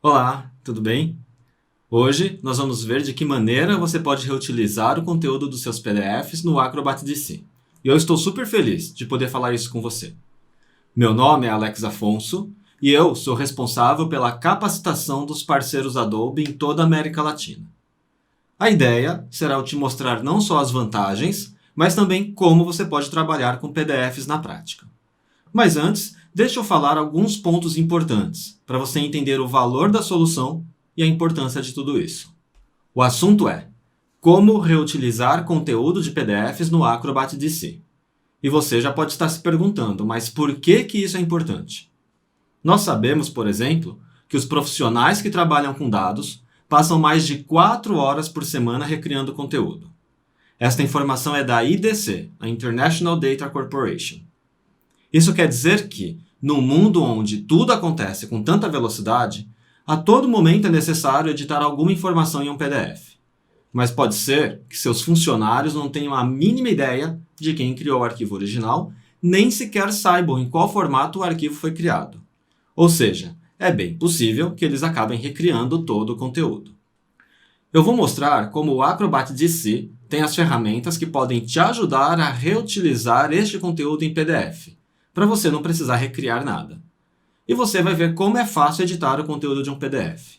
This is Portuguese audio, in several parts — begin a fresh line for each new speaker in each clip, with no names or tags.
Olá, tudo bem? Hoje nós vamos ver de que maneira você pode reutilizar o conteúdo dos seus PDFs no Acrobat DC. E eu estou super feliz de poder falar isso com você. Meu nome é Alex Afonso e eu sou responsável pela capacitação dos parceiros Adobe em toda a América Latina. A ideia será eu te mostrar não só as vantagens, mas também como você pode trabalhar com PDFs na prática. Mas antes, deixa eu falar alguns pontos importantes para você entender o valor da solução e a importância de tudo isso. O assunto é como reutilizar conteúdo de PDFs no Acrobat DC. E você já pode estar se perguntando, mas por que isso é importante? Nós sabemos, por exemplo, que os profissionais que trabalham com dados passam mais de 4 horas por semana recriando conteúdo. Esta informação é da IDC, a International Data Corporation. Isso quer dizer que, num mundo onde tudo acontece com tanta velocidade, a todo momento é necessário editar alguma informação em um PDF. Mas pode ser que seus funcionários não tenham a mínima ideia de quem criou o arquivo original, nem sequer saibam em qual formato o arquivo foi criado. Ou seja, é bem possível que eles acabem recriando todo o conteúdo. Eu vou mostrar como o Acrobat DC tem as ferramentas que podem te ajudar a reutilizar este conteúdo em PDF, para você não precisar recriar nada. E você vai ver como é fácil editar o conteúdo de um PDF.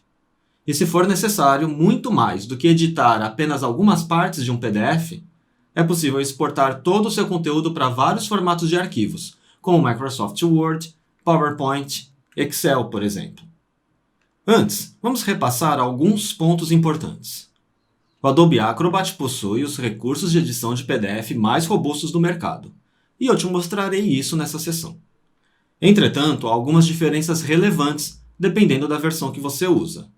E se for necessário muito mais do que editar apenas algumas partes de um PDF, é possível exportar todo o seu conteúdo para vários formatos de arquivos, como Microsoft Word, PowerPoint, Excel, por exemplo. Antes, vamos repassar alguns pontos importantes. O Adobe Acrobat possui os recursos de edição de PDF mais robustos do mercado, e eu te mostrarei isso nessa sessão. Entretanto, há algumas diferenças relevantes dependendo da versão que você usa.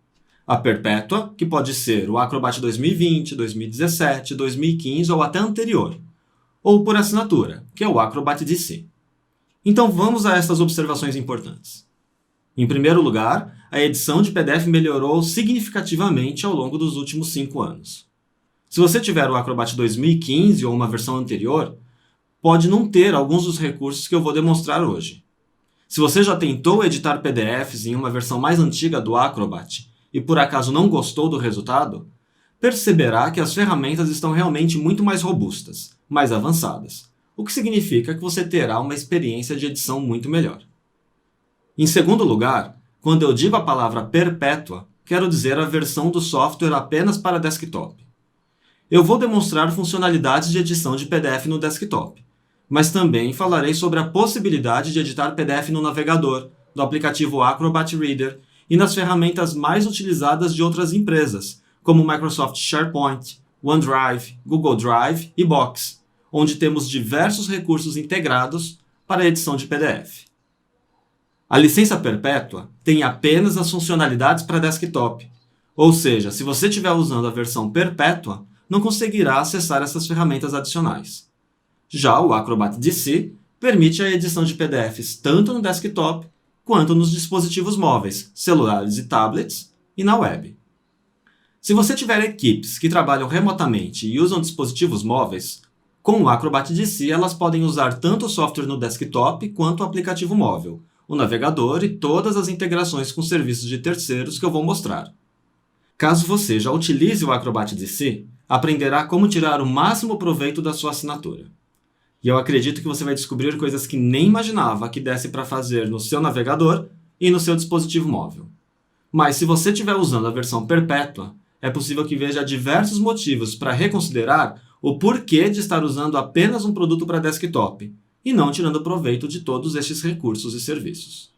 A perpétua, que pode ser o Acrobat 2020, 2017, 2015 ou até anterior, ou por assinatura, que é o Acrobat DC. Então vamos a estas observações importantes. Em primeiro lugar, a edição de PDF melhorou significativamente ao longo dos últimos 5 anos. Se você tiver o Acrobat 2015 ou uma versão anterior, pode não ter alguns dos recursos que eu vou demonstrar hoje. Se você já tentou editar PDFs em uma versão mais antiga do Acrobat e por acaso não gostou do resultado, perceberá que as ferramentas estão realmente muito mais robustas, mais avançadas, o que significa que você terá uma experiência de edição muito melhor. Em segundo lugar, quando eu digo a palavra perpétua, quero dizer a versão do software apenas para desktop. Eu vou demonstrar funcionalidades de edição de PDF no desktop, mas também falarei sobre a possibilidade de editar PDF no navegador, no aplicativo Acrobat Reader e nas ferramentas mais utilizadas de outras empresas, como Microsoft SharePoint, OneDrive, Google Drive e Box, onde temos diversos recursos integrados para a edição de PDF. A licença perpétua tem apenas as funcionalidades para desktop, ou seja, se você estiver usando a versão perpétua, não conseguirá acessar essas ferramentas adicionais. Já o Acrobat DC permite a edição de PDFs tanto no desktop quanto nos dispositivos móveis, celulares e tablets, e na web. Se você tiver equipes que trabalham remotamente e usam dispositivos móveis, com o Acrobat DC elas podem usar tanto o software no desktop quanto o aplicativo móvel, o navegador e todas as integrações com serviços de terceiros que eu vou mostrar. Caso você já utilize o Acrobat DC, aprenderá como tirar o máximo proveito da sua assinatura. E eu acredito que você vai descobrir coisas que nem imaginava que desse para fazer no seu navegador e no seu dispositivo móvel. Mas se você estiver usando a versão perpétua, é possível que veja diversos motivos para reconsiderar o porquê de estar usando apenas um produto para desktop e não tirando proveito de todos estes recursos e serviços.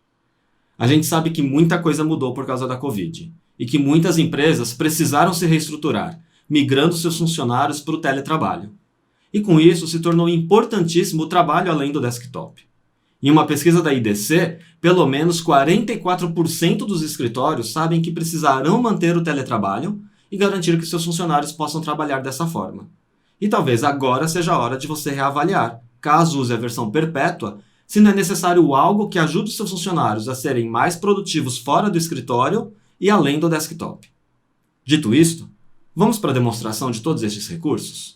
A gente sabe que muita coisa mudou por causa da Covid e que muitas empresas precisaram se reestruturar, migrando seus funcionários para o teletrabalho. E com isso se tornou importantíssimo o trabalho além do desktop. Em uma pesquisa da IDC, pelo menos 44% dos escritórios sabem que precisarão manter o teletrabalho e garantir que seus funcionários possam trabalhar dessa forma. E talvez agora seja a hora de você reavaliar, caso use a versão perpétua, se não é necessário algo que ajude seus funcionários a serem mais produtivos fora do escritório e além do desktop. Dito isto, vamos para a demonstração de todos estes recursos?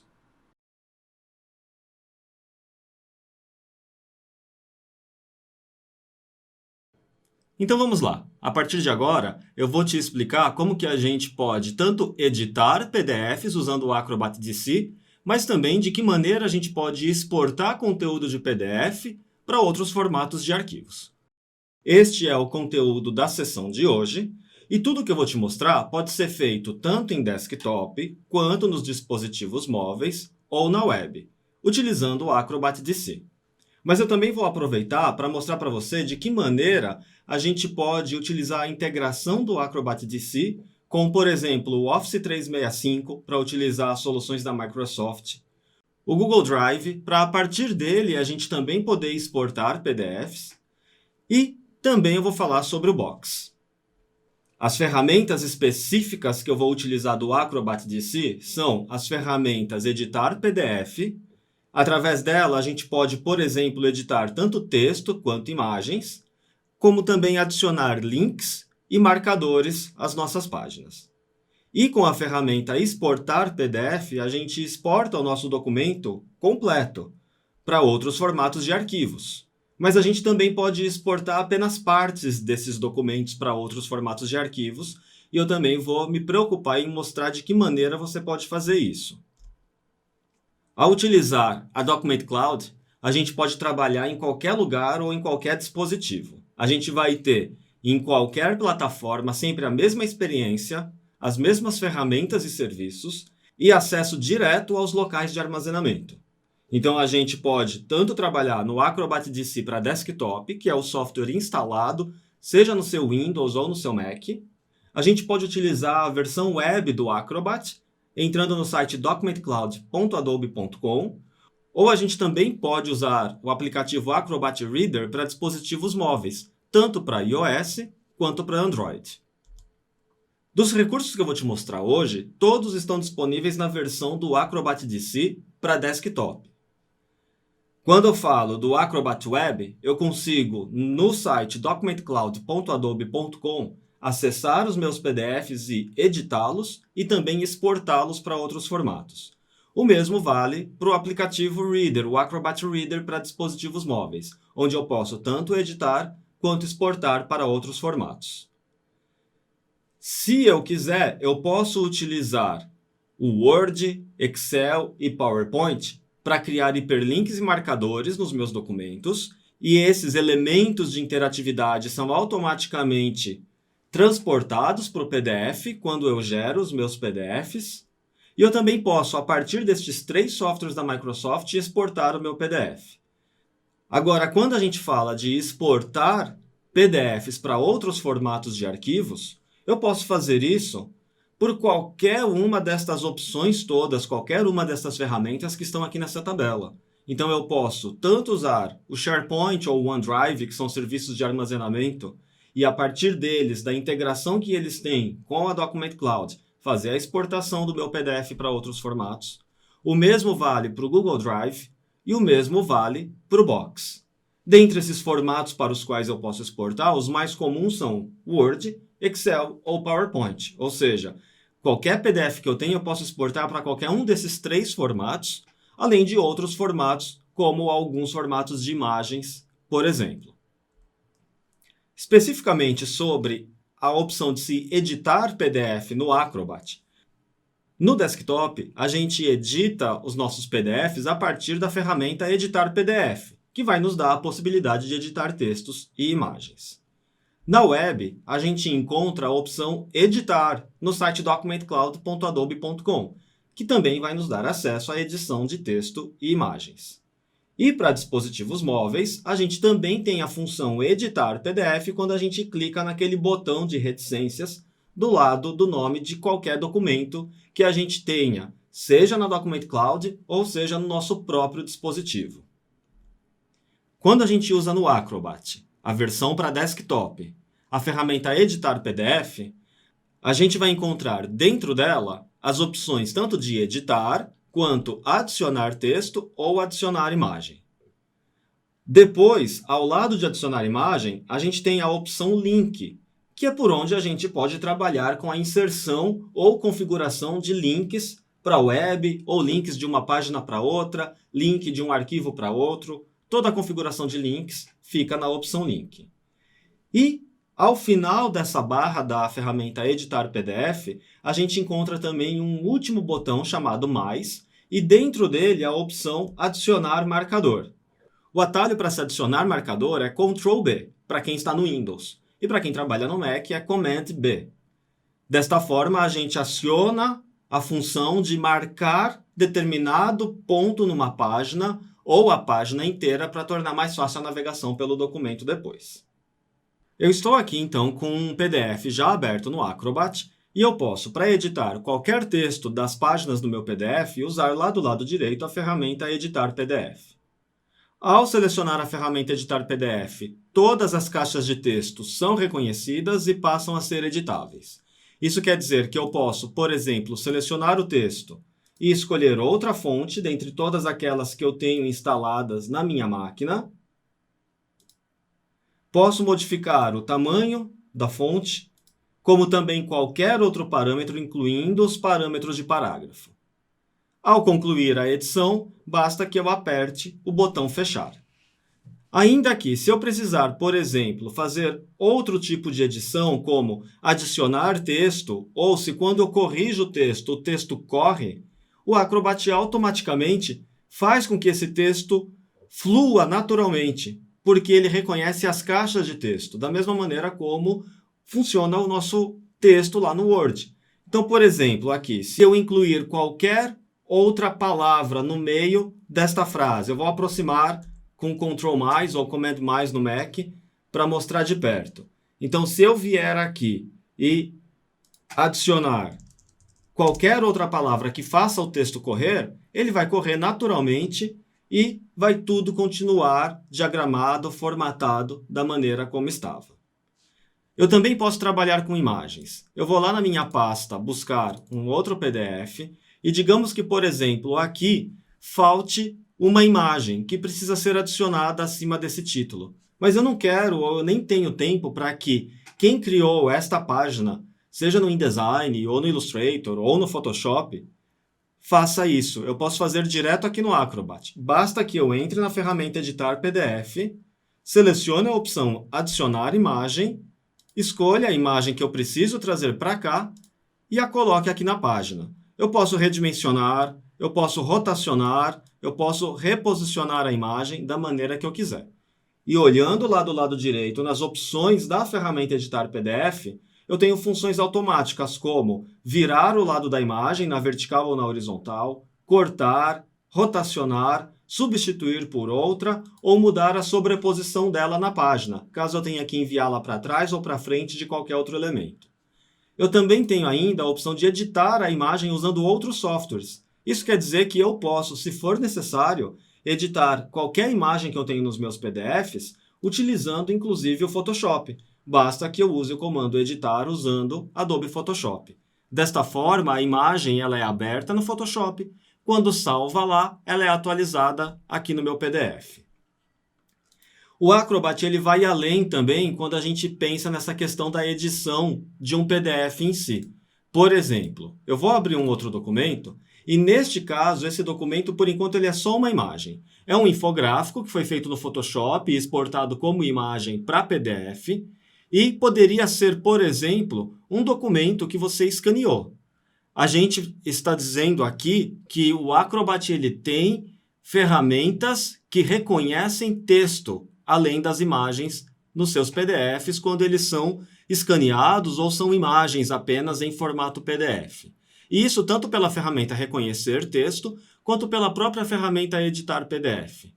Então vamos lá. A partir de agora, eu vou te explicar como que a gente pode tanto editar PDFs usando o Acrobat DC, mas também de que maneira a gente pode exportar conteúdo de PDF para outros formatos de arquivos. Este é o conteúdo da sessão de hoje, e tudo que eu vou te mostrar pode ser feito tanto em desktop, quanto nos dispositivos móveis ou na web, utilizando o Acrobat DC. Mas eu também vou aproveitar para mostrar para você de que maneira a gente pode utilizar a integração do Acrobat DC com, por exemplo, o Office 365 para utilizar as soluções da Microsoft, o Google Drive para, a partir dele, a gente também poder exportar PDFs, e também eu vou falar sobre o Box. As ferramentas específicas que eu vou utilizar do Acrobat DC são as ferramentas Editar PDF. Através dela, a gente pode, por exemplo, editar tanto texto quanto imagens, como também adicionar links e marcadores às nossas páginas. E com a ferramenta Exportar PDF, a gente exporta o nosso documento completo para outros formatos de arquivos. Mas a gente também pode exportar apenas partes desses documentos para outros formatos de arquivos, e eu também vou me preocupar em mostrar de que maneira você pode fazer isso. Ao utilizar a Document Cloud, a gente pode trabalhar em qualquer lugar ou em qualquer dispositivo. A gente vai ter em qualquer plataforma sempre a mesma experiência, as mesmas ferramentas e serviços e acesso direto aos locais de armazenamento. Então a gente pode tanto trabalhar no Acrobat DC para desktop, que é o software instalado, seja no seu Windows ou no seu Mac. A gente pode utilizar a versão web do Acrobat, entrando no site documentcloud.adobe.com, ou a gente também pode usar o aplicativo Acrobat Reader para dispositivos móveis, tanto para iOS quanto para Android. Dos recursos que eu vou te mostrar hoje, todos estão disponíveis na versão do Acrobat DC para desktop. Quando eu falo do Acrobat Web, eu consigo, no site documentcloud.adobe.com, acessar os meus PDFs e editá-los e também exportá-los para outros formatos. O mesmo vale para o aplicativo Reader, o Acrobat Reader para dispositivos móveis, onde eu posso tanto editar quanto exportar para outros formatos. Se eu quiser, eu posso utilizar o Word, Excel e PowerPoint para criar hiperlinks e marcadores nos meus documentos, e esses elementos de interatividade são automaticamente transportados para o PDF quando eu gero os meus PDFs. E eu também posso, a partir destes 3 softwares da Microsoft, exportar o meu PDF. Agora, quando a gente fala de exportar PDFs para outros formatos de arquivos, eu posso fazer isso por qualquer uma destas opções todas, qualquer uma dessas ferramentas que estão aqui nessa tabela. Então eu posso tanto usar o SharePoint ou o OneDrive, que são serviços de armazenamento, e a partir deles, da integração que eles têm com a Document Cloud, fazer a exportação do meu PDF para outros formatos. O mesmo vale para o Google Drive e o mesmo vale para o Box. Dentre esses formatos para os quais eu posso exportar, os mais comuns são Word, Excel ou PowerPoint. Ou seja, qualquer PDF que eu tenho eu posso exportar para qualquer um desses 3 formatos, além de outros formatos, como alguns formatos de imagens, por exemplo. Especificamente sobre a opção de se editar PDF no Acrobat. No desktop, a gente edita os nossos PDFs a partir da ferramenta Editar PDF, que vai nos dar a possibilidade de editar textos e imagens. Na web, a gente encontra a opção Editar no site documentcloud.adobe.com, que também vai nos dar acesso à edição de texto e imagens. E para dispositivos móveis, a gente também tem a função Editar PDF quando a gente clica naquele botão de reticências do lado do nome de qualquer documento que a gente tenha, seja na Document Cloud ou seja no nosso próprio dispositivo. Quando a gente usa no Acrobat a versão para desktop, a ferramenta Editar PDF, a gente vai encontrar dentro dela as opções tanto de editar quanto adicionar texto ou adicionar imagem. Depois, ao lado de adicionar imagem, a gente tem a opção link, que é por onde a gente pode trabalhar com a inserção ou configuração de links para a web, ou links de uma página para outra, link de um arquivo para outro. Toda a configuração de links fica na opção link. E Ao final dessa barra da ferramenta Editar PDF, a gente encontra também um último botão chamado Mais, e dentro dele a opção Adicionar marcador. O atalho para se adicionar marcador é Ctrl B, para quem está no Windows, e para quem trabalha no Mac é Command B. Desta forma, a gente aciona a função de marcar determinado ponto numa página ou a página inteira para tornar mais fácil a navegação pelo documento depois. Eu estou aqui então com um PDF já aberto no Acrobat e eu posso, para editar qualquer texto das páginas do meu PDF, usar lá do lado direito a ferramenta Editar PDF. Ao selecionar a ferramenta Editar PDF, todas as caixas de texto são reconhecidas e passam a ser editáveis. Isso quer dizer que eu posso, por exemplo, selecionar o texto e escolher outra fonte dentre todas aquelas que eu tenho instaladas na minha máquina. Posso modificar o tamanho da fonte, como também qualquer outro parâmetro, incluindo os parâmetros de parágrafo. Ao concluir a edição, basta que eu aperte o botão Fechar. Ainda que, se eu precisar, por exemplo, fazer outro tipo de edição, como adicionar texto, ou se quando eu corrijo o texto corre, o Acrobat automaticamente faz com que esse texto flua naturalmente, porque ele reconhece as caixas de texto, da mesma maneira como funciona o nosso texto lá no Word. Então, por exemplo, aqui, se eu incluir qualquer outra palavra no meio desta frase, eu vou aproximar com Ctrl mais ou Command mais no Mac para mostrar de perto. Então, se eu vier aqui e adicionar qualquer outra palavra que faça o texto correr, ele vai correr naturalmente e vai tudo continuar diagramado, formatado da maneira como estava. Eu também posso trabalhar com imagens. Eu vou lá na minha pasta buscar um outro PDF e digamos que, por exemplo, aqui falte uma imagem que precisa ser adicionada acima desse título. Mas eu não quero ou eu nem tenho tempo para que quem criou esta página, seja no InDesign, ou no Illustrator, ou no Photoshop, faça isso. Eu posso fazer direto aqui no Acrobat. Basta que eu entre na ferramenta Editar PDF, selecione a opção Adicionar imagem, escolha a imagem que eu preciso trazer para cá e a coloque aqui na página. Eu posso redimensionar, eu posso rotacionar, eu posso reposicionar a imagem da maneira que eu quiser. E olhando lá do lado direito, nas opções da ferramenta Editar PDF, eu tenho funções automáticas como virar o lado da imagem na vertical ou na horizontal, cortar, rotacionar, substituir por outra ou mudar a sobreposição dela na página, caso eu tenha que enviá-la para trás ou para frente de qualquer outro elemento. Eu também tenho ainda a opção de editar a imagem usando outros softwares. Isso quer dizer que eu posso, se for necessário, editar qualquer imagem que eu tenho nos meus PDFs, utilizando inclusive o Photoshop. Basta que eu use o comando editar usando Adobe Photoshop. Desta forma, a imagem ela é aberta no Photoshop. Quando salva lá, ela é atualizada aqui no meu PDF. O Acrobat ele vai além também quando a gente pensa nessa questão da edição de um PDF em si. Por exemplo, eu vou abrir um outro documento e, neste caso, esse documento, por enquanto, ele é só uma imagem. É um infográfico que foi feito no Photoshop e exportado como imagem para PDF e poderia ser, por exemplo, um documento que você escaneou. A gente está dizendo aqui que o Acrobat ele tem ferramentas que reconhecem texto, além das imagens nos seus PDFs, quando eles são escaneados ou são imagens apenas em formato PDF. E isso tanto pela ferramenta Reconhecer Texto, quanto pela própria ferramenta Editar PDF.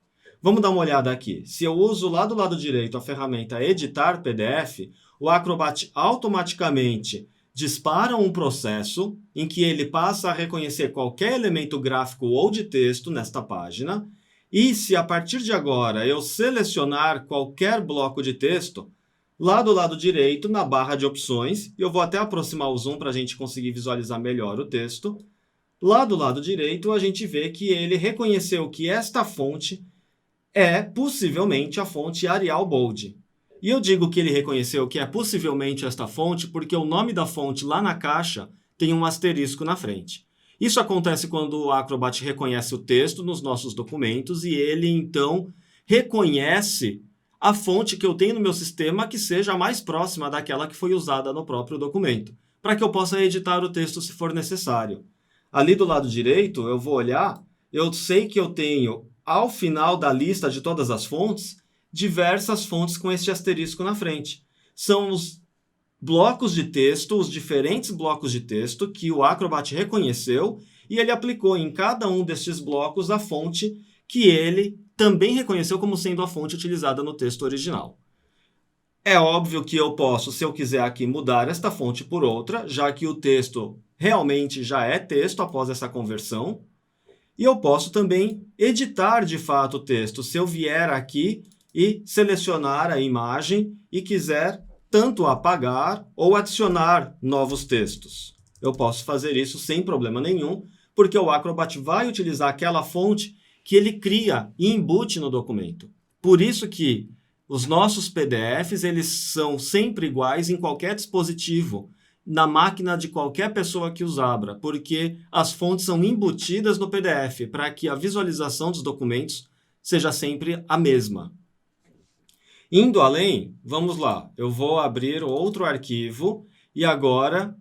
Vamos dar uma olhada aqui. Se eu uso lá do lado direito a ferramenta Editar PDF, o Acrobat automaticamente dispara um processo em que ele passa a reconhecer qualquer elemento gráfico ou de texto nesta página. E se a partir de agora eu selecionar qualquer bloco de texto, lá do lado direito, na barra de opções, eu vou até aproximar o zoom para a gente conseguir visualizar melhor o texto, lá do lado direito a gente vê que ele reconheceu que esta fonte é possivelmente a fonte Arial Bold. E eu digo que ele reconheceu que é possivelmente esta fonte porque o nome da fonte lá na caixa tem um asterisco na frente. Isso acontece quando o Acrobat reconhece o texto nos nossos documentos e ele, então, reconhece
a fonte que eu tenho no meu sistema que seja a mais próxima daquela que foi usada no próprio documento, para que eu possa editar o texto se for necessário. Ali do lado direito, eu vou olhar, eu sei que eu tenho, ao final da lista de todas as fontes, diversas fontes com este asterisco na frente. São os blocos de texto, os diferentes blocos de texto que o Acrobat reconheceu e ele aplicou em cada um destes blocos a fonte que ele também reconheceu como sendo a fonte utilizada no texto original. É óbvio que eu posso, se eu quiser aqui, mudar esta fonte por outra, já que o texto realmente já é texto após essa conversão. E eu posso também editar de fato o texto, se eu vier aqui e selecionar a imagem e quiser tanto apagar ou adicionar novos textos. Eu posso fazer isso sem problema nenhum, porque o Acrobat vai utilizar aquela fonte que ele cria e embute no documento. Por isso que os nossos PDFs eles são sempre iguais em qualquer dispositivo, na máquina de qualquer pessoa que os abra, porque as fontes são embutidas no PDF para que a visualização dos documentos seja sempre a mesma. Indo além, vamos lá, eu vou abrir outro arquivo e agora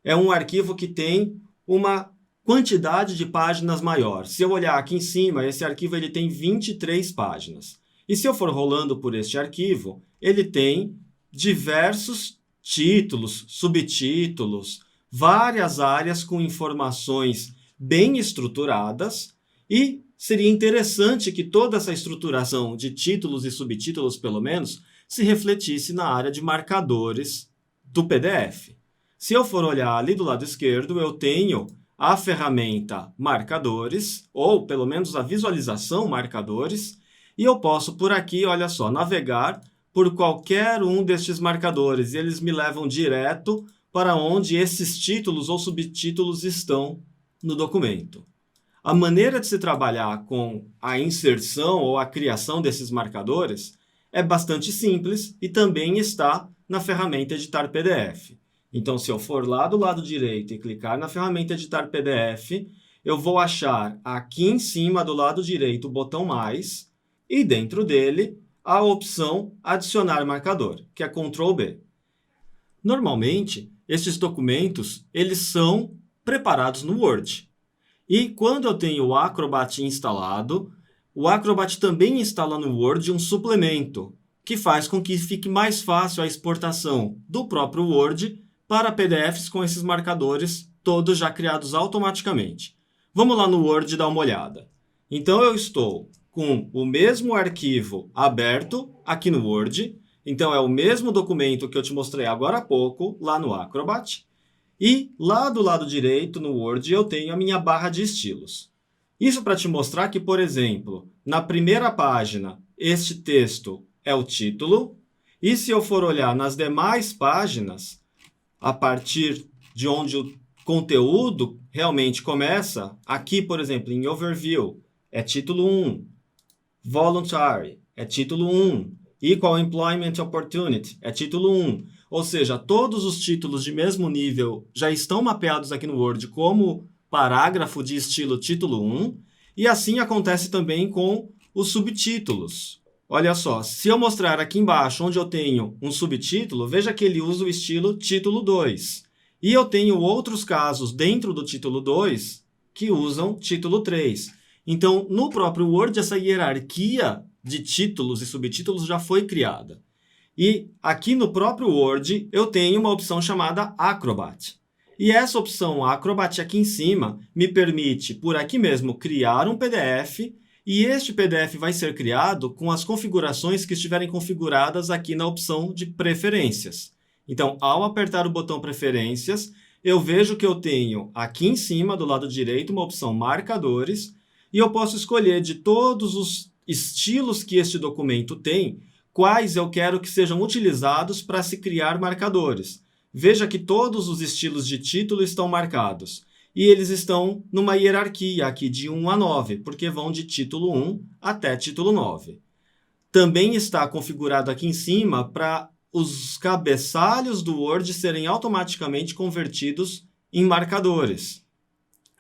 é um arquivo que tem uma quantidade de páginas maior. Se eu olhar aqui em cima, esse arquivo ele tem 23 páginas. E se eu for rolando por este arquivo, ele tem diversos títulos, subtítulos, várias áreas com informações bem estruturadas e seria interessante que toda essa estruturação de títulos e subtítulos, pelo menos, se refletisse na área de marcadores do PDF. Se eu for olhar ali do lado esquerdo, eu tenho a ferramenta Marcadores, ou pelo menos a visualização Marcadores, e eu posso por aqui, olha só, navegar por qualquer um destes marcadores, e eles me levam direto para onde esses títulos ou subtítulos estão no documento. A maneira de se trabalhar com a inserção ou a criação desses marcadores é bastante simples e também está na ferramenta Editar PDF. Então, se eu for lá do lado direito e clicar na ferramenta Editar PDF, eu vou achar aqui em cima do lado direito o botão Mais e dentro dele a opção Adicionar marcador, que é Ctrl B. Normalmente, estes documentos eles são preparados no Word. E quando eu tenho o Acrobat instalado, o Acrobat também instala no Word um suplemento, que faz com que fique mais fácil a exportação do próprio Word para PDFs com esses marcadores todos já criados automaticamente. Vamos lá no Word dar uma olhada. Então eu estou com o mesmo arquivo aberto aqui no Word. Então é o mesmo documento que eu te mostrei agora há pouco lá no Acrobat. E lá do lado direito no Word eu tenho a minha barra de estilos. Isso para te mostrar que, por exemplo, na primeira página este texto é o título. E se eu for olhar nas demais páginas, a partir de onde o conteúdo realmente começa, aqui, por exemplo, em Overview, é título 1. Voluntary é título 1. Equal Employment Opportunity é título 1. Ou seja, todos os títulos de mesmo nível já estão mapeados aqui no Word como parágrafo de estilo título 1. E assim acontece também com os subtítulos. Olha só, se eu mostrar aqui embaixo onde eu tenho um subtítulo, veja que ele usa o estilo título 2. E eu tenho outros casos dentro do título 2 que usam título 3. Então, no próprio Word, essa hierarquia de títulos e subtítulos já foi criada. E aqui no próprio Word, eu tenho uma opção chamada Acrobat. E essa opção Acrobat aqui em cima me permite, por aqui mesmo, criar um PDF. E este PDF vai ser criado com as configurações que estiverem configuradas aqui na opção de Preferências. Então, ao apertar o botão Preferências, eu vejo que eu tenho aqui em cima, do lado direito, uma opção Marcadores, e eu posso escolher de todos os estilos que este documento tem, quais eu quero que sejam utilizados para se criar marcadores. Veja que todos os estilos de título estão marcados. E eles estão numa hierarquia aqui de 1 a 9, porque vão de título 1 até título 9. Também está configurado aqui em cima para os cabeçalhos do Word serem automaticamente convertidos em marcadores.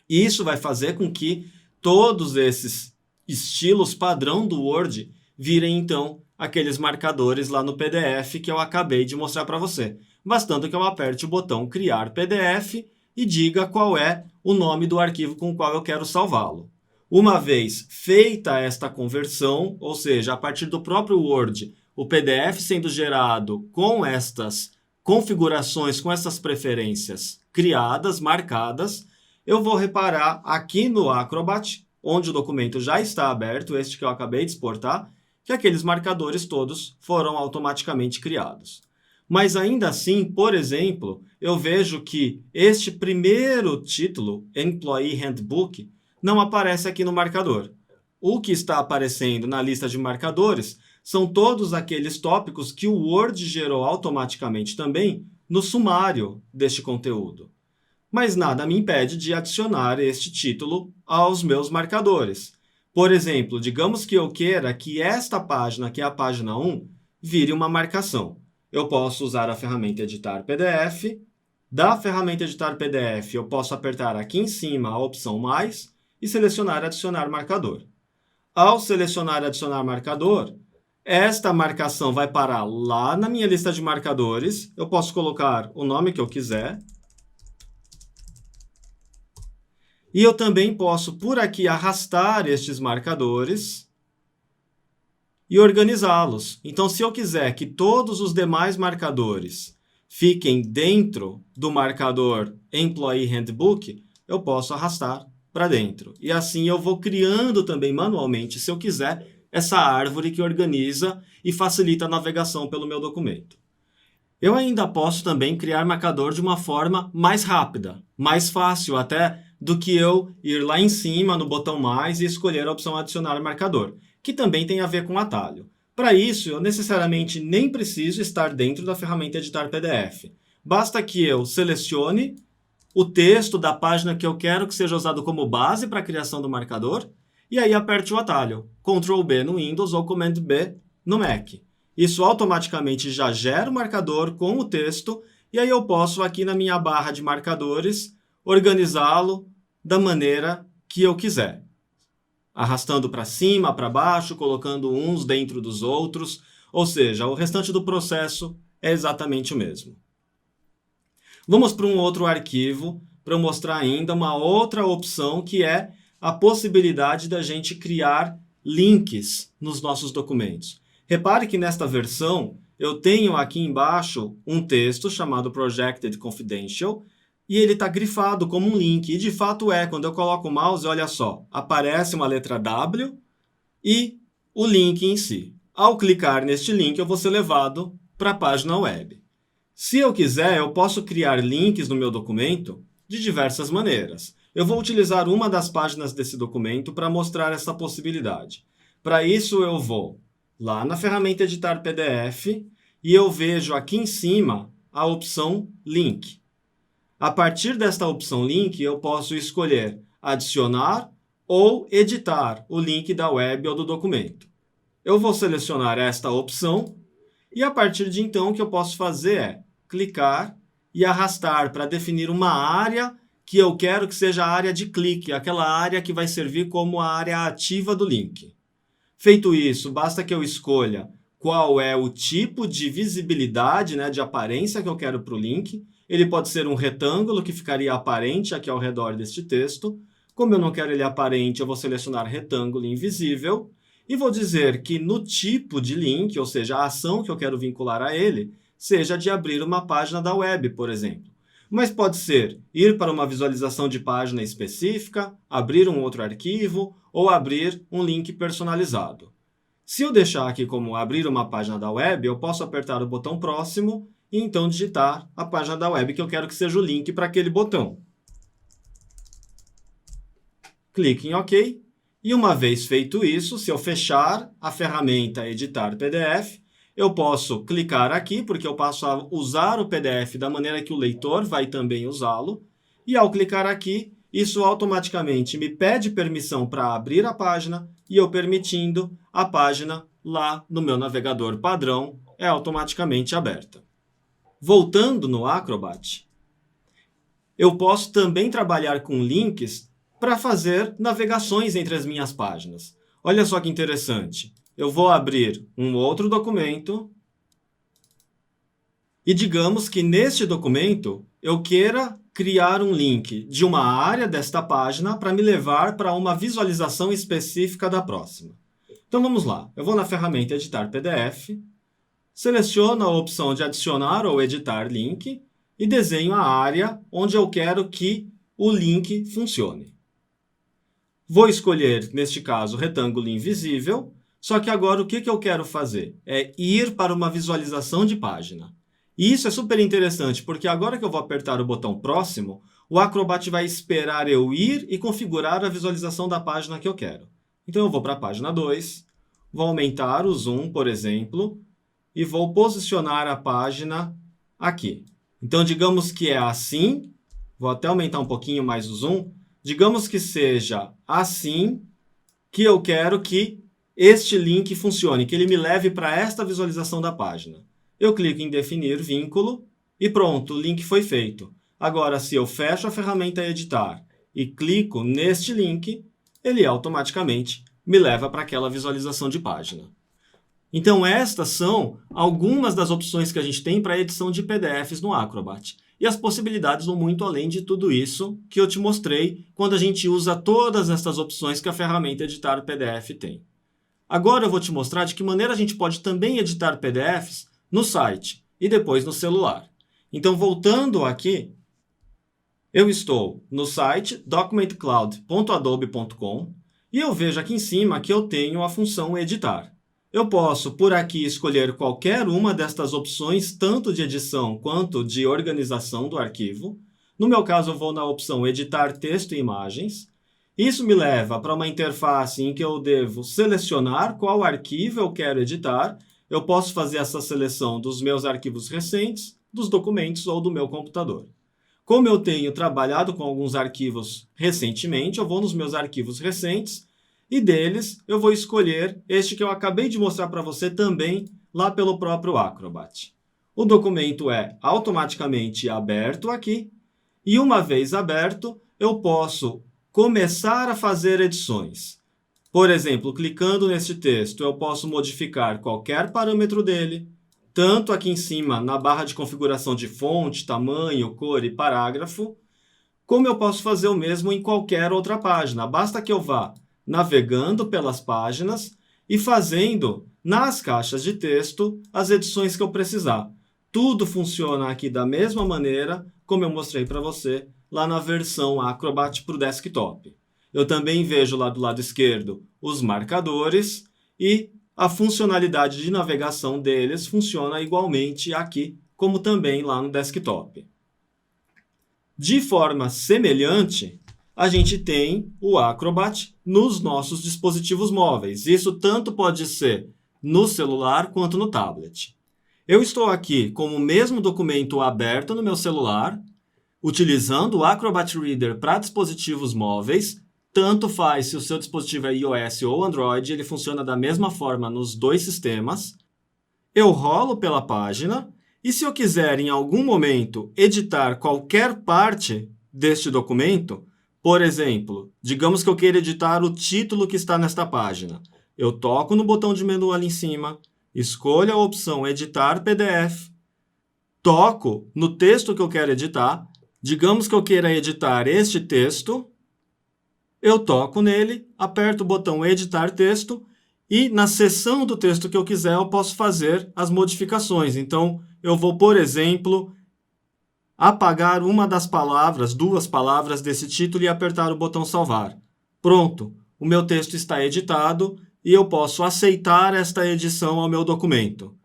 Isso vai fazer com que todos esses estilos padrão do Word virem, então, aqueles marcadores lá no PDF que eu acabei de mostrar para você, bastando que eu aperte o botão Criar PDF e diga qual é o nome do arquivo com o qual eu quero salvá-lo. Uma vez feita esta conversão, ou seja, a partir do próprio Word, o PDF sendo gerado com estas configurações, com essas preferências criadas, marcadas, eu vou reparar aqui no Acrobat, onde o documento já está aberto, este que eu acabei de exportar, que aqueles marcadores todos foram automaticamente criados. Mas ainda assim, por exemplo, eu vejo que este primeiro título, Employee Handbook, não aparece aqui no marcador. O que está aparecendo na lista de marcadores são todos aqueles tópicos que o Word gerou automaticamente também no sumário deste conteúdo. Mas nada me impede de adicionar este título aos meus marcadores. Por exemplo, digamos que eu queira que esta página, que é a página 1, vire uma marcação. Eu posso usar a ferramenta Editar PDF. Da ferramenta Editar PDF, eu posso apertar aqui em cima a opção Mais e selecionar Adicionar Marcador. Ao selecionar Adicionar Marcador, esta marcação vai parar lá na minha lista de marcadores. Eu posso colocar o nome que eu quiser. E eu também posso, por aqui, arrastar estes marcadores e organizá-los. Então, se eu quiser que todos os demais marcadores fiquem dentro do marcador Employee Handbook, eu posso arrastar para dentro. E assim eu vou criando também manualmente, se eu quiser, essa árvore que organiza e facilita a navegação pelo meu documento. Eu ainda posso também criar marcador de uma forma mais rápida, mais fácil até do que eu ir lá em cima no botão mais e escolher a opção adicionar marcador, que também tem a ver com atalho. Para isso, eu necessariamente nem preciso estar dentro da ferramenta Editar PDF. Basta que eu selecione o texto da página que eu quero que seja usado como base para a criação do marcador e aí aperte o atalho, Ctrl B no Windows ou Command B no Mac. Isso automaticamente já gera o marcador com o texto e aí eu posso aqui na minha barra de marcadores organizá-lo da maneira que eu quiser. Arrastando para cima, para baixo, colocando uns dentro dos outros, ou seja, o restante do processo é exatamente o mesmo. Vamos para um outro arquivo para mostrar ainda uma outra opção que é a possibilidade da gente criar links nos nossos documentos. Repare que nesta versão eu tenho aqui embaixo um texto chamado Projected Confidential e ele está grifado como um link. E de fato é, quando eu coloco o mouse, olha só, aparece uma letra W e o link em si. Ao clicar neste link, eu vou ser levado para a página web. Se eu quiser, eu posso criar links no meu documento de diversas maneiras. Eu vou utilizar uma das páginas desse documento para mostrar essa possibilidade. Para isso, eu vou lá na ferramenta Editar PDF e eu vejo aqui em cima a opção Link. A partir desta opção Link, eu posso escolher adicionar ou editar o link da web ou do documento. Eu vou selecionar esta opção e a partir de então o que eu posso fazer é clicar e arrastar para definir uma área que eu quero que seja a área de clique, aquela área que vai servir como a área ativa do link. Feito isso, basta que eu escolha qual é o tipo de visibilidade, de aparência que eu quero para o link. Ele pode ser um retângulo que ficaria aparente aqui ao redor deste texto. Como eu não quero ele aparente, eu vou selecionar retângulo invisível e vou dizer que no tipo de link, ou seja, a ação que eu quero vincular a ele, seja de abrir uma página da web, por exemplo. Mas pode ser ir para uma visualização de página específica, abrir um outro arquivo ou abrir um link personalizado. Se eu deixar aqui como abrir uma página da web, eu posso apertar o botão próximo e então digitar a página da web que eu quero que seja o link para aquele botão. Clique em OK. E uma vez feito isso, se eu fechar a ferramenta Editar PDF, eu posso clicar aqui, porque eu passo a usar o PDF da maneira que o leitor vai também usá-lo. E ao clicar aqui, isso automaticamente me pede permissão para abrir a página e eu permitindo, a página lá no meu navegador padrão é automaticamente aberta. Voltando no Acrobat, eu posso também trabalhar com links para fazer navegações entre as minhas páginas. Olha só que interessante. eu vou abrir um outro documento e digamos que neste documento eu queira criar um link de uma área desta página para me levar para uma visualização específica da próxima. Então vamos lá, eu vou na ferramenta Editar PDF, seleciono a opção de adicionar ou editar link e desenho a área onde eu quero que o link funcione. Vou escolher, neste caso, retângulo invisível, só que agora o que eu quero fazer? É ir para uma visualização de página. E isso é super interessante, porque agora que eu vou apertar o botão próximo, o Acrobat vai esperar eu ir e configurar a visualização da página que eu quero. Então eu vou para a página 2, vou aumentar o zoom, por exemplo, e vou posicionar a página aqui. Então digamos que é assim, vou até aumentar um pouquinho mais o zoom, digamos que seja assim que eu quero que este link funcione, que ele me leve para esta visualização da página. Eu clico em definir vínculo e pronto, o link foi feito. Agora, se eu fecho a ferramenta Editar e clico neste link, ele automaticamente me leva para aquela visualização de página. Então, estas são algumas das opções que a gente tem para edição de PDFs no Acrobat. E as possibilidades vão muito além de tudo isso que eu te mostrei quando a gente usa todas estas opções que a ferramenta Editar PDF tem. Agora eu vou te mostrar de que maneira a gente pode também editar PDFs no site e depois no celular. Então, voltando aqui, eu estou no site documentcloud.adobe.com e eu vejo aqui em cima que eu tenho a função editar. Eu posso, por aqui, escolher qualquer uma destas opções, tanto de edição quanto de organização do arquivo. No meu caso, eu vou na opção editar texto e imagens. Isso me leva para uma interface em que eu devo selecionar qual arquivo eu quero editar. Eu posso fazer essa seleção dos meus arquivos recentes, dos documentos ou do meu computador. Como eu tenho trabalhado com alguns arquivos recentemente, eu vou nos meus arquivos recentes e deles eu vou escolher este que eu acabei de mostrar para você também lá pelo próprio Acrobat. O documento é automaticamente aberto aqui e uma vez aberto eu posso começar a fazer edições. Por exemplo, clicando nesse texto, eu posso modificar qualquer parâmetro dele, tanto aqui em cima na barra de configuração de fonte, tamanho, cor e parágrafo, como eu posso fazer o mesmo em qualquer outra página. Basta que eu vá navegando pelas páginas e fazendo nas caixas de texto as edições que eu precisar. Tudo funciona aqui da mesma maneira como eu mostrei para você lá na versão Acrobat para o desktop. Eu também vejo lá do lado esquerdo os marcadores e a funcionalidade de navegação deles funciona igualmente aqui, como também lá no desktop. De forma semelhante, a gente tem o Acrobat nos nossos dispositivos móveis. Isso tanto pode ser no celular quanto no tablet. Eu estou aqui com o mesmo documento aberto no meu celular, utilizando o Acrobat Reader para dispositivos móveis. Tanto faz se o seu dispositivo é iOS ou Android, ele funciona da mesma forma nos dois sistemas. Eu rolo pela página e se eu quiser em algum momento editar qualquer parte deste documento, por exemplo, digamos que eu queira editar o título que está nesta página, eu toco no botão de menu ali em cima, escolho a opção Editar PDF, toco no texto que eu quero editar, digamos que eu queira editar este texto, eu toco nele, aperto o botão Editar Texto e na seção do texto que eu quiser eu posso fazer as modificações. Então, eu vou, por exemplo, apagar uma das palavras, duas palavras desse título e apertar o botão Salvar. Pronto, o meu texto está editado e eu posso aceitar esta edição ao meu documento.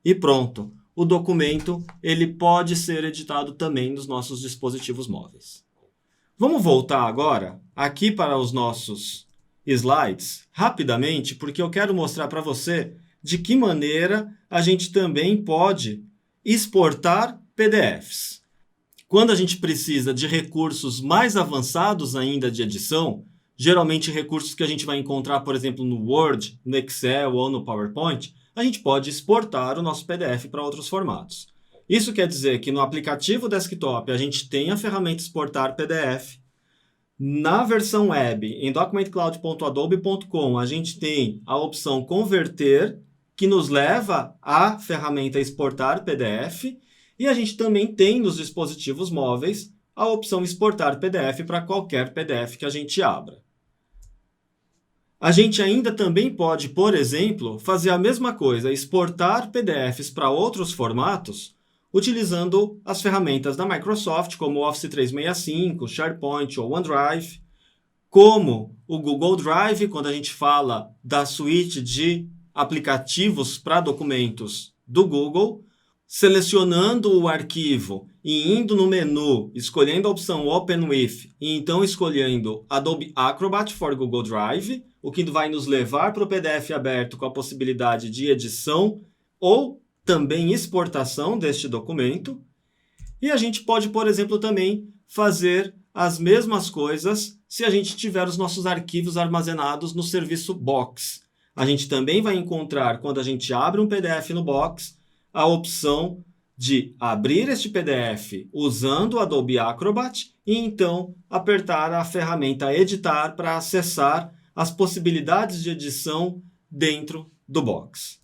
E pronto, o documento ele pode ser editado também nos nossos dispositivos móveis. Vamos voltar agora aqui para os nossos slides, rapidamente, porque eu quero mostrar para você de que maneira a gente também pode exportar PDFs. Quando a gente precisa de recursos mais avançados ainda de edição, geralmente recursos que a gente vai encontrar, por exemplo, no Word, no Excel ou no PowerPoint, a gente pode exportar o nosso PDF para outros formatos. Isso quer dizer que no aplicativo desktop a gente tem a ferramenta Exportar PDF. Na versão web, em documentcloud.adobe.com, a gente tem a opção converter, que nos leva à ferramenta exportar PDF, e a gente também tem nos dispositivos móveis a opção exportar PDF para qualquer PDF que a gente abra. A gente ainda também pode, por exemplo, fazer a mesma coisa, exportar PDFs para outros formatos, utilizando as ferramentas da Microsoft, como o Office 365, SharePoint ou OneDrive, como o Google Drive, quando a gente fala da suíte de aplicativos para documentos do Google, selecionando o arquivo e indo no menu, escolhendo a opção Open With, e então escolhendo Adobe Acrobat for Google Drive, o que vai nos levar para o PDF aberto com a possibilidade de edição ou também exportação deste documento. E a gente pode, por exemplo, também fazer as mesmas coisas se a gente tiver os nossos arquivos armazenados no serviço Box. A gente também vai encontrar, quando a gente abre um PDF no Box, a opção de abrir este PDF usando o Adobe Acrobat e então apertar a ferramenta Editar para acessar as possibilidades de edição dentro do Box.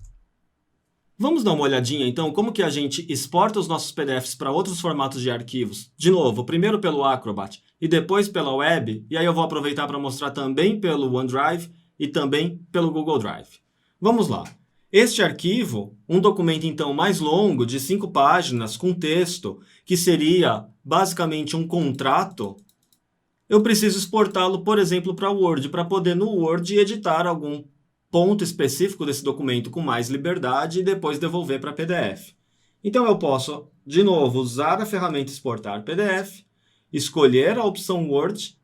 Vamos dar uma olhadinha então como que a gente exporta os nossos PDFs para outros formatos de arquivos. De novo, primeiro pelo Acrobat e depois pela web, e aí eu vou aproveitar para mostrar também pelo OneDrive e também pelo Google Drive. Vamos lá. Este arquivo, um documento então mais longo, de 5 páginas, com texto, que seria basicamente um contrato, eu preciso exportá-lo, por exemplo, para o Word, para poder no Word editar algum ponto específico desse documento com mais liberdade e depois devolver para PDF. Então eu posso, de novo, usar a ferramenta Exportar PDF, escolher a opção Word.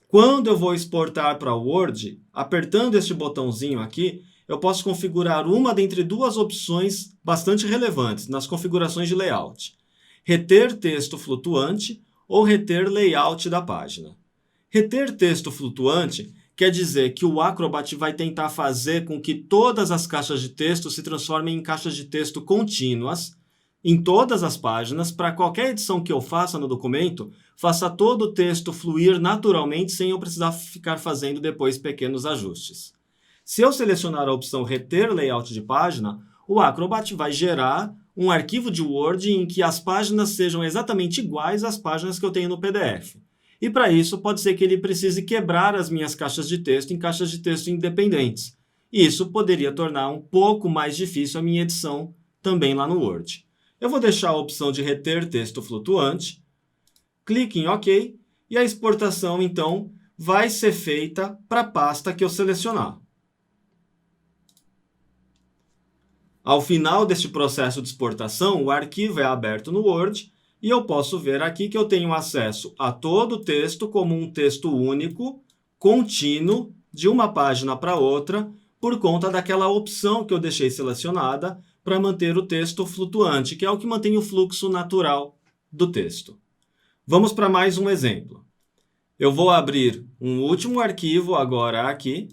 Quando eu vou exportar para o Word, apertando este botãozinho aqui, eu posso configurar uma dentre duas opções bastante relevantes nas configurações de layout: reter texto flutuante ou reter layout da página. Reter texto flutuante quer dizer que o Acrobat vai tentar fazer com que todas as caixas de texto se transformem em caixas de texto contínuas em todas as páginas, para qualquer edição que eu faça no documento, faça todo o texto fluir naturalmente sem eu precisar ficar fazendo depois pequenos ajustes. Se eu selecionar a opção Reter Layout de página, o Acrobat vai gerar um arquivo de Word em que as páginas sejam exatamente iguais às páginas que eu tenho no PDF. E para isso, pode ser que ele precise quebrar as minhas caixas de texto em caixas de texto independentes. E isso poderia tornar um pouco mais difícil a minha edição também lá no Word. Eu vou deixar a opção de reter texto flutuante, clique em OK, e a exportação, então, vai ser feita para a pasta que eu selecionar. Ao final deste processo de exportação, o arquivo é aberto no Word e eu posso ver aqui que eu tenho acesso a todo o texto como um texto único, contínuo, de uma página para outra, por conta daquela opção que eu deixei selecionada para manter o texto flutuante, que é o que mantém o fluxo natural do texto. Vamos para mais um exemplo. Eu vou abrir um último arquivo agora aqui,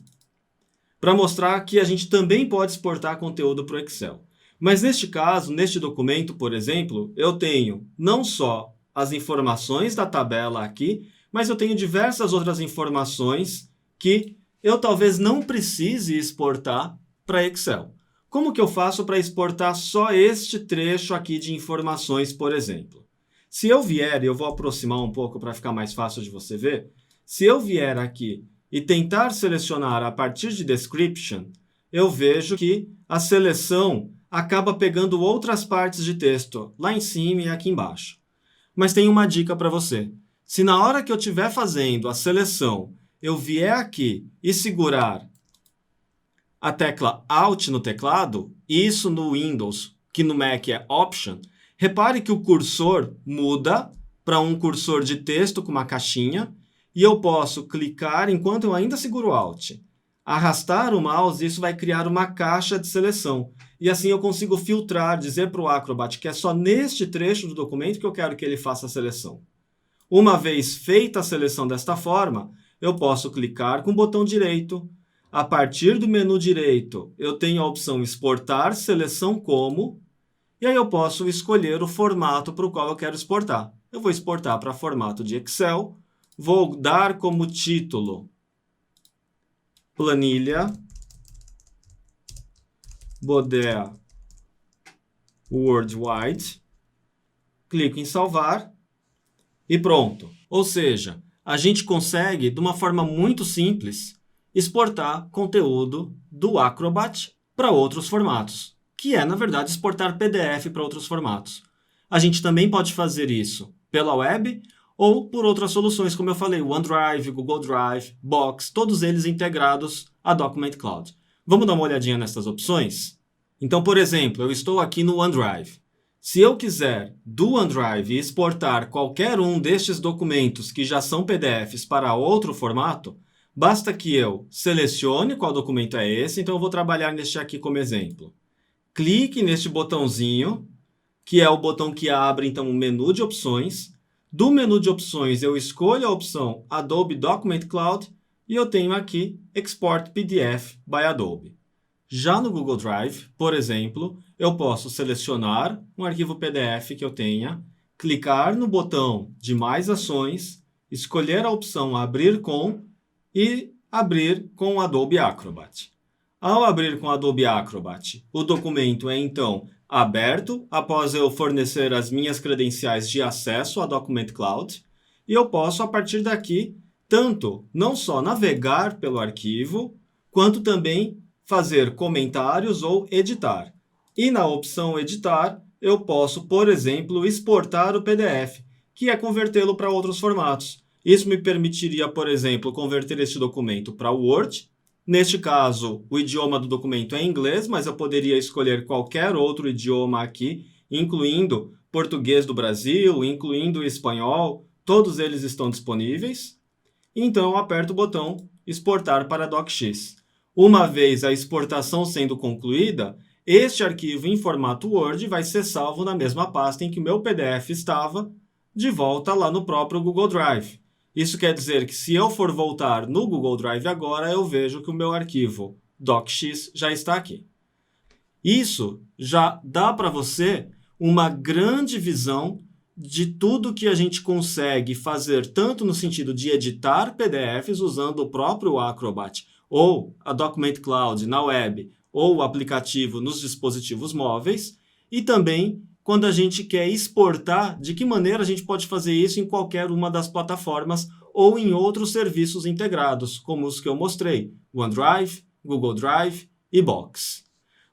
para mostrar que a gente também pode exportar conteúdo para o Excel. Mas neste caso, neste documento, por exemplo, eu tenho não só as informações da tabela aqui, mas eu tenho diversas outras informações que eu talvez não precise exportar para Excel. Como que eu faço para exportar só este trecho aqui de informações, por exemplo? Se eu vier, eu vou aproximar um pouco para ficar mais fácil de você ver, se eu vier aqui e tentar selecionar a partir de Description, eu vejo que a seleção acaba pegando outras partes de texto, lá em cima e aqui embaixo. Mas tem uma dica para você. Se na hora que eu estiver fazendo a seleção, eu vier aqui e segurar a tecla Alt no teclado, isso no Windows, que no Mac é Option, repare que o cursor muda para um cursor de texto com uma caixinha, e eu posso clicar enquanto eu ainda seguro Alt. Arrastar o mouse, isso vai criar uma caixa de seleção. E assim eu consigo filtrar, dizer para o Acrobat que é só neste trecho do documento que eu quero que ele faça a seleção. Uma vez feita a seleção desta forma, eu posso clicar com o botão direito. A partir do menu direito, eu tenho a opção Exportar Seleção Como, e aí eu posso escolher o formato para o qual eu quero exportar. Eu vou exportar para formato de Excel, vou dar como título planilha Bodea Worldwide, clico em salvar e pronto. Ou seja, a gente consegue, de uma forma muito simples, exportar conteúdo do Acrobat para outros formatos, que é, na verdade, exportar PDF para outros formatos. A gente também pode fazer isso pela web ou por outras soluções, como eu falei, OneDrive, Google Drive, Box, todos eles integrados a Document Cloud. Vamos dar uma olhadinha nessas opções? Então, por exemplo, eu estou aqui no OneDrive. Se eu quiser, do OneDrive, exportar qualquer um destes documentos que já são PDFs para outro formato, basta que eu selecione qual documento é esse, então eu vou trabalhar neste aqui como exemplo. Clique neste botãozinho, que é o botão que abre então o menu de opções. Do menu de opções eu escolho a opção Adobe Document Cloud e eu tenho aqui Export PDF by Adobe. Já no Google Drive, por exemplo, eu posso selecionar um arquivo PDF que eu tenha, clicar no botão de mais ações, escolher a opção Abrir com e abrir com o Adobe Acrobat. Ao abrir com o Adobe Acrobat, o documento é então aberto após eu fornecer as minhas credenciais de acesso à Document Cloud e eu posso, a partir daqui, tanto não só navegar pelo arquivo, quanto também fazer comentários ou editar. E na opção editar, eu posso, por exemplo, exportar o PDF, que é convertê-lo para outros formatos. Isso me permitiria, por exemplo, converter este documento para Word. Neste caso, o idioma do documento é inglês, mas eu poderia escolher qualquer outro idioma aqui, incluindo português do Brasil, incluindo espanhol, todos eles estão disponíveis. Então, eu aperto o botão exportar para DocX. Uma vez a exportação sendo concluída, este arquivo em formato Word vai ser salvo na mesma pasta em que o meu PDF estava, de volta lá no próprio Google Drive. Isso quer dizer que se eu for voltar no Google Drive agora, eu vejo que o meu arquivo DocX já está aqui. Isso já dá para você uma grande visão de tudo que a gente consegue fazer, tanto no sentido de editar PDFs usando o próprio Acrobat, ou a Document Cloud na web, ou o aplicativo nos dispositivos móveis, e também quando a gente quer exportar, de que maneira a gente pode fazer isso em qualquer uma das plataformas ou em outros serviços integrados, como os que eu mostrei, OneDrive, Google Drive e Box.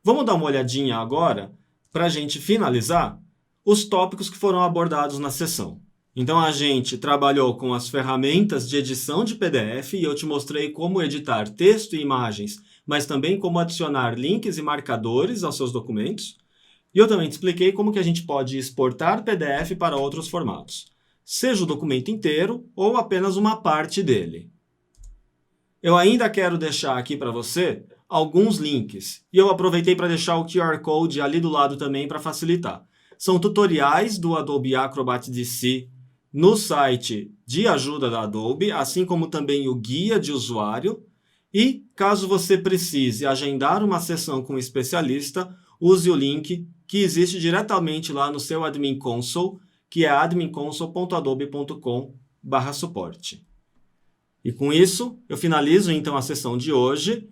Vamos dar uma olhadinha agora, para a gente finalizar, os tópicos que foram abordados na sessão. Então, a gente trabalhou com as ferramentas de edição de PDF e eu te mostrei como editar texto e imagens, mas também como adicionar links e marcadores aos seus documentos. E eu também te expliquei como que a gente pode exportar PDF para outros formatos, seja o documento inteiro ou apenas uma parte dele. Eu ainda quero deixar aqui para você alguns links, e eu aproveitei para deixar o QR Code ali do lado também para facilitar. São tutoriais do Adobe Acrobat DC no site de ajuda da Adobe, assim como também o guia de usuário. E, caso você precise agendar uma sessão com um especialista, use o link que existe diretamente lá no seu Admin Console, que é adminconsole.adobe.com/suporte. E com isso, eu finalizo então a sessão de hoje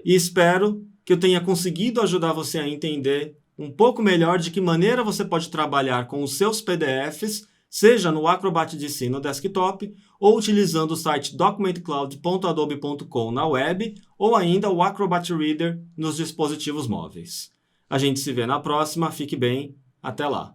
e espero que eu tenha conseguido ajudar você a entender um pouco melhor de que maneira você pode trabalhar com os seus PDFs, seja no Acrobat DC no desktop, ou utilizando o site documentcloud.adobe.com na web, ou ainda o Acrobat Reader nos dispositivos móveis. A gente se vê na próxima, fique bem, até lá!